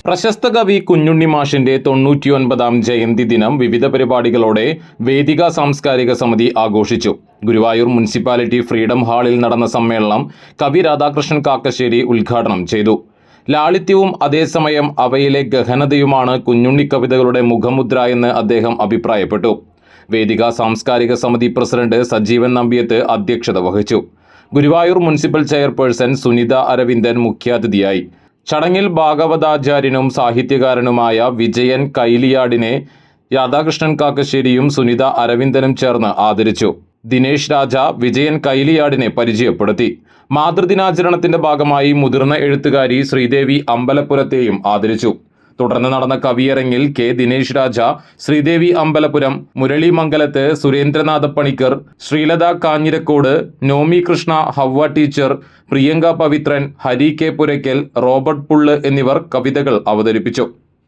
പ്രശസ്ത കവി കുഞ്ഞുണ്ണി മാഷിന്റെ 99ാം ജയന്തി ദിനം വിവിധ പരിപാടികളോടെ വേദിക സാംസ്കാരിക സമിതി ആഘോഷിച്ചു. ഗുരുവായൂർ മുനിസിപ്പാലിറ്റി ഫ്രീഡം ഹാളിൽ നടന്ന സമ്മേളനം കവി രാധാകൃഷ്ണൻ കാക്കശ്ശേരി ഉദ്ഘാടനം ചെയ്തു. ലാളിത്യവും അതേസമയം അവയിലെ ഗഹനതയുമാണ് കുഞ്ഞുണ്ണി കവിതകളുടെ മുഖമുദ്ര എന്ന് അദ്ദേഹം അഭിപ്രായപ്പെട്ടു. വേദിക സാംസ്കാരിക സമിതി പ്രസിഡന്റ് സജീവൻ നമ്പിയത്ത് അധ്യക്ഷത വഹിച്ചു. ഗുരുവായൂർ മുനിസിപ്പൽ ചെയർപേഴ്സൺ സുനിത അരവിന്ദൻ മുഖ്യാതിഥിയായി. ചടങ്ങിൽ ഭാഗവതാചാര്യനും സാഹിത്യകാരനുമായ വിജയൻ കൈലിയാടിനെ രാധാകൃഷ്ണൻ കാക്കശ്ശേരിയും സുനിത അരവിന്ദനും ചേർന്ന് ആദരിച്ചു. ദിനേശ് രാജ വിജയൻ കൈലിയാടിനെ പരിചയപ്പെടുത്തി. മാതൃദിനാചരണത്തിന്റെ ഭാഗമായി മുതിർന്ന എഴുത്തുകാരി ശ്രീദേവി അമ്പലപുരത്തെയും ആദരിച്ചു. തുടർന്ന് നടന്ന കവിയരങ്ങിൽ K Dinesh Raja, Sreedevi Ambalapuram, Murali Mangalath, Surendranatha Panicker, Sreelatha Kanjirakode, Nomi Krishna, Hawwa teacher, Priyanka Pavithran, Hari K Puraykkal, Robert പുള്ള് എന്നിവർ കവിതകൾ അവതരിപ്പിച്ചു.